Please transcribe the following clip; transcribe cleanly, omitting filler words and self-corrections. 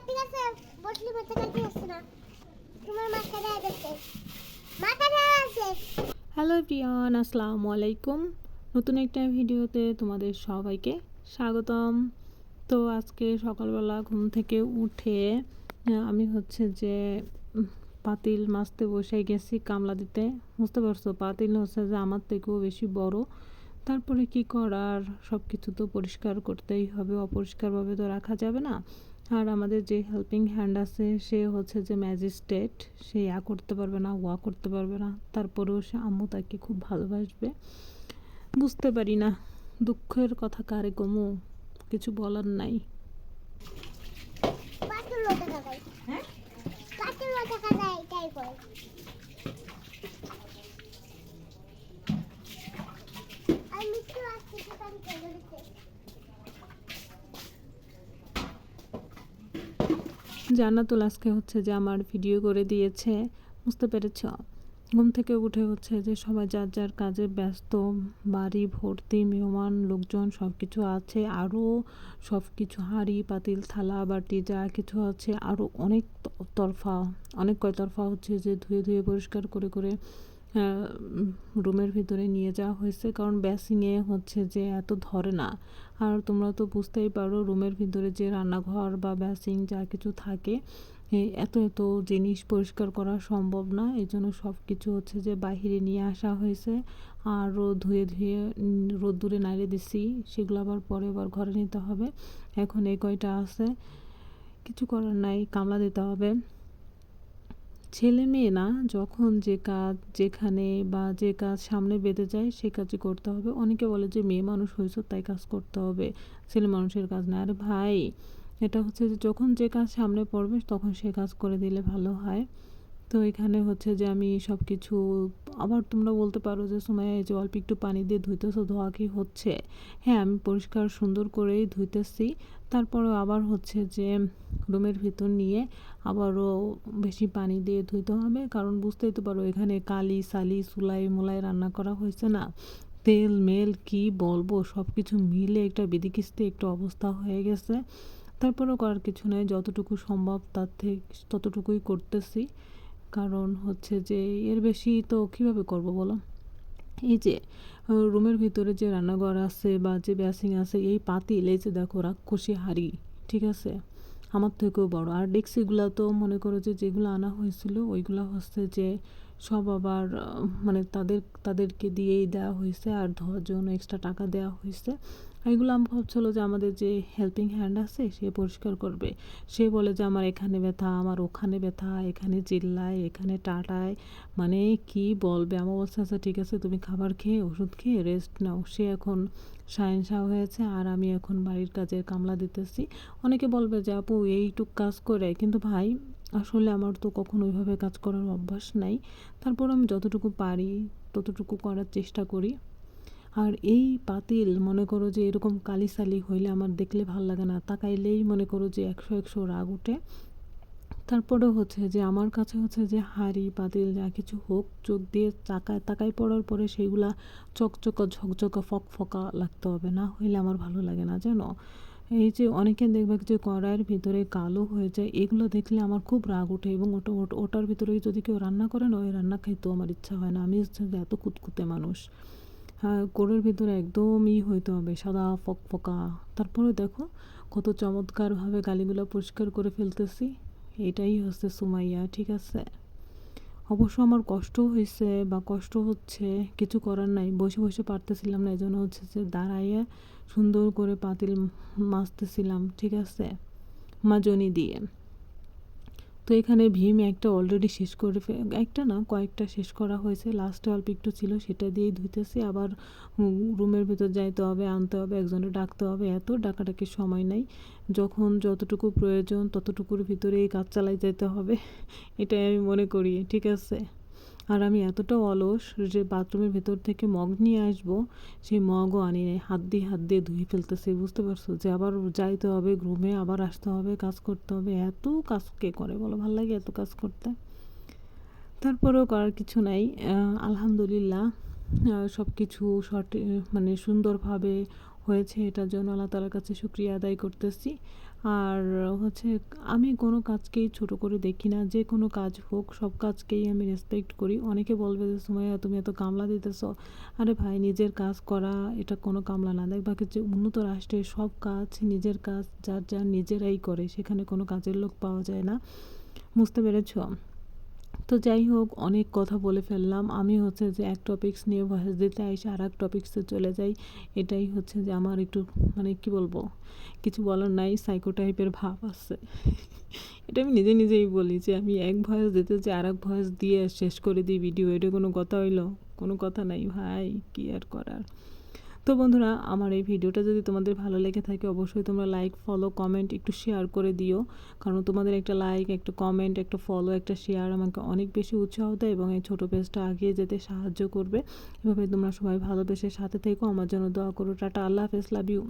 ঠিক আছে বসলি মাথা কাটি আসছে না তোমার মাথা দেয়া যাচ্ছে মাথা দেয়া আছে। হ্যালো এভরিওয়ান, আসসালামু আলাইকুম। নতুন একটা ভিডিওতে তোমাদের সবাইকে স্বাগতম। তো আজকে সকালবেলা ঘুম থেকে উঠে আমি হচ্ছে যে পাতিল মাজতে বসে গেছি কামলা দিতে। বুঝতে পারছো, পাতিল হচ্ছে যে আমার থেকেও বেশি বড়। তারপরে কি করার, সব কিছু তো পরিষ্কার করতেই হবে, অপরিষ্কারভাবে তো রাখা যাবে না। আর আমাদের যে হেল্পিং হ্যান্ড আছে সে হচ্ছে যে ম্যাজিস্ট্রেট, সে করতে পারবে না, করতে পারবে না। তারপরেও সে আম্মু তাকে খুব ভালোবাসবে। বুঝতে পারি না, দুঃখের কথা কারে কমু, কিছু বলার নাই। পাতুল লোটা খাই হ্যাঁ পাতুল লোটা খাই তাই কই আর মিষ্টি আসছে কান করে দিতে। জান্নাতুল আজকে হচ্ছে যে আমার ভিডিও করে দিয়েছে, বুঝতে পেরেছ। ঘুম থেকে উঠে হচ্ছে যে সবাই যার যার কাজে ব্যস্ত, বাড়ি ভর্তি মেহমান লোকজন সব কিছু আছে, আরও সব কিছু হাঁড়ি পাতিল থালা বাটি যা কিছু আছে আরও অনেক তরফা, অনেক কয়তরফা হচ্ছে যে ধুয়ে ধুয়ে পরিষ্কার করে করে রুমের ভিতরে নিয়ে যাওয়া হয়েছে, কারণ বেসিংয়ে হচ্ছে যে এত ধরে না। আর তোমরা তো বুঝতেই পারো রুমের ভিতরে যে রান্নাঘর বা বেসিং যা কিছু থাকে, এত এত জিনিস পরিষ্কার করা সম্ভব না। এই জন্য সব কিছু হচ্ছে যে বাহিরে নিয়ে আসা হয়েছে, আরও ধুয়ে ধুয়ে রোদ্দুরে নাড়িয়ে দিছি, সেগুলো আবার পরে আবার ঘরে নিতে হবে। এখন এই কয়টা আছে, কিছু করার নাই, কামলা দিতে হবে। ছেলে মেয়ে না, যখন যে কাজ যেখানে বা যে কাজ সামনে বেঁধে যায় সে কাজই করতে হবে। অনেকে বলে যে মেয়ে মানুষ হয়েছে তাই কাজ করতে হবে, ছেলে মানুষের কাজ না। আরে ভাই, এটা হচ্ছে যে যখন যে কাজ সামনে পড়বে তখন সে কাজ করে দিলে ভালো হয়। তো এখানে হচ্ছে যে আমি সব কিছু, আবার তোমরা বলতে পারো যে সুমাইয়া এই যে অল্প একটু পানি দিয়ে ধুইতেছো, ধোয়া কি হচ্ছে? হ্যাঁ, আমি পরিষ্কার সুন্দর করেই ধুইতেছি। তারপরেও আবার হচ্ছে যে রুমের ভিতর নিয়ে আবারও বেশি পানি দিয়ে ধুইতে হবে, কারণ বুঝতেই তো পারো এখানে কালি সালি চুলাই মুলাই রান্না করা হয়েছে না, তেল মেল কি বলবো, সব কিছু মিলে একটা বিদিকিস্তি একটা অবস্থা হয়ে গেছে। তারপরেও করার কিছু নেই, যতটুকু সম্ভব তার থেকে ততটুকুই করতেছি, কারণ হচ্ছে যে এর বেশি তো কীভাবে করব বলো। এই যে রুমের ভিতরে যে রান্নাঘর আছে বা যে বেসিং আছে, এই পাতিল, এই যে দেখো রাক্ষসী হাঁড়ি, ঠিক আছে, আমার থেকেও বড়। আর ডেক্সিগুলো তো মনে করো যে যেগুলো আনা হয়েছিল ওইগুলো হচ্ছে যে সব আবার মানে তাদেরকে দিয়েই দেওয়া হয়েছে, আর ধোয়ার জন্য এক্সট্রা টাকা দেওয়া হয়েছে। এগুলো আমি ভাবছিল যে আমাদের যে হেল্পিং হ্যান্ড আছে সে পরিষ্কার করবে। সে বলে যে আমার এখানে ব্যথা, আমার ওখানে ব্যথা, এখানে চিল্লায়, এখানে টাটায়, মানে কি বলবে। আমার অবস্থা আছে, ঠিক আছে তুমি খাবার খেয়ে ওষুধ খেয়ে রেস্ট নাও। সে এখন শাহেনশাহ হয়েছে আর আমি এখন বাড়ির কাজের কামলা দিতেছি। অনেকে বলবে যে আপু এইটুক কাজ করে, কিন্তু ভাই আসলে আমার তো কখনো ওইভাবে কাজ করার অভ্যাস নাই। তারপর আমি যতটুকু পারি ততটুকু করার চেষ্টা করি। আর এই পাতিল মনে করো যে এরকম কালিসালি হইলে আমার দেখলে ভাল লাগে না, তাকাইলেই মনে করো যে 100 রাগ উঠে। তারপরে হচ্ছে যে আমার কাছে হচ্ছে যে হাঁড়ি পাতিল যা কিছু হোক, চোখ দিয়ে তাকায় পড়ার পরে সেইগুলা চকচকা ঝকঝকা ফকফকা লাগতে হবে, না হইলে আমার ভালো লাগে না জানো। এই যে অনেকে দেখবে যে কড়াইয়ের ভিতরে কালো হয়ে যায়, এগুলো দেখলে আমার খুব রাগ ওঠে, এবং ওটার ভিতরে যদি কেউ রান্না করে না, ওই রান্না খাইতেও আমার ইচ্ছা হয় না। আমি হচ্ছে যে এত কুতকুতে মানুষ। হ্যাঁ, কোরের ভিতরে একদমই হইতে হবে সাদা ফকফকা। তারপরে দেখো কত চমৎকারভাবে গালিগুলো পরিষ্কার করে ফেলতেছি। এটাই হচ্ছে সুমাইয়া, ঠিক আছে। অবশ্য আমার কষ্ট হয়েছে বা কষ্ট হচ্ছে, কিছু করার নাই, বসে বসে পারতেছিলাম না, এই জন্য হচ্ছে যে দাঁড়াইয়া সুন্দর করে পাতিল মাজতেছিলাম, ঠিক আছে, মাজনি দিয়ে। তো এখানে ভীম একটা অলরেডি শেষ করে একটা না কয়েকটা শেষ করা হয়েছে, লাস্টে অল্প একটু ছিল সেটা দিয়েই ধুইতেছি। আবার রুমের ভিতর যাইতে হবে, আনতে হবে, একজনে ডাকতে হবে, এত ডাকাডাকির সময় নাই। যখন যতটুকু প্রয়োজন ততটুকুর ভিতরেই কাজ চালাই যেতে হবে, এটাই আমি মনে করি, ঠিক আছে। আর আমি এতটা অলস যে বাথরুমের ভেতর থেকে মগ নিয়ে আসবো, সেই মগও আনি নাই, হাত দিয়ে ধুয়ে ফেলতেছি। বুঝতে পারছো যে আবার যাইতে হবে রুমে, আবার আসতে হবে, কাজ করতে হবে। এত কাজ কে করে বলো, ভাল লাগে এত কাজ করতে? তারপরেও করার কিছু নাই। আলহামদুলিল্লাহ সব কিছু মানে সুন্দরভাবে হয়েছে, এটার জন্য আল্লাহ তাআলার কাছে শুকরিয়া আদায় করতেছি। আর হচ্ছে আমি কোনো কাজকেই ছোট করে দেখি না, যে কোনো কাজ হোক সব কাজকেই আমি রেসপেক্ট করি। অনেকে বলবে যে সুমাইয়া তুমি এত কামলা দিতেছো, আরে ভাই নিজের কাজ করা এটা কোনো কামলা না। দেখবা কি যে উন্নত রাষ্ট্রের সব কাজ নিজের কাজ যার যার নিজেরাই করে, সেখানে কোনো কাজের লোক পাওয়া যায় না। বুঝতে পেরেছ? তো যাই হোক, অনেক কথা বলে ফেললাম। আমি হচ্ছে যে এক টপিকস নিয়ে ভয়েস দিতে আইসে আর এক টপিক্সে চলে যাই। এটাই হচ্ছে যে আমার একটু মানে কি বলবো, কিছু বলার নাই, সাইকো টাইপের ভাব আছে। এটা আমি নিজে নিজেই বলি যে আমি এক ভয়েস দিতে যে আর এক ভয়েস দিয়ে শেষ করে দিই ভিডিও, এটা কোনো কথা হইলো? কোনো কথা নাই ভাই, কি আর করার। তো বন্ধুরা, আমার এই ভিডিওটা যদি তোমাদের ভালো লেগে থাকে অবশ্যই তোমরা লাইক, ফলো, কমেন্ট একটু শেয়ার করে দিও। কারণ তোমাদের একটা লাইক, একটা কমেন্ট, একটা ফলো, একটা শেয়ার আমাকে অনেক বেশি উৎসাহ দেয় এবং এই ছোটো পেজটা এগিয়ে যেতে সাহায্য করবে। এভাবে তোমরা সবাই ভালোবেসে সাথে থেকো, আমার জন্য দোয়া করো। টাটা, আল্লাহ হাফেজ, লাভ ইউ।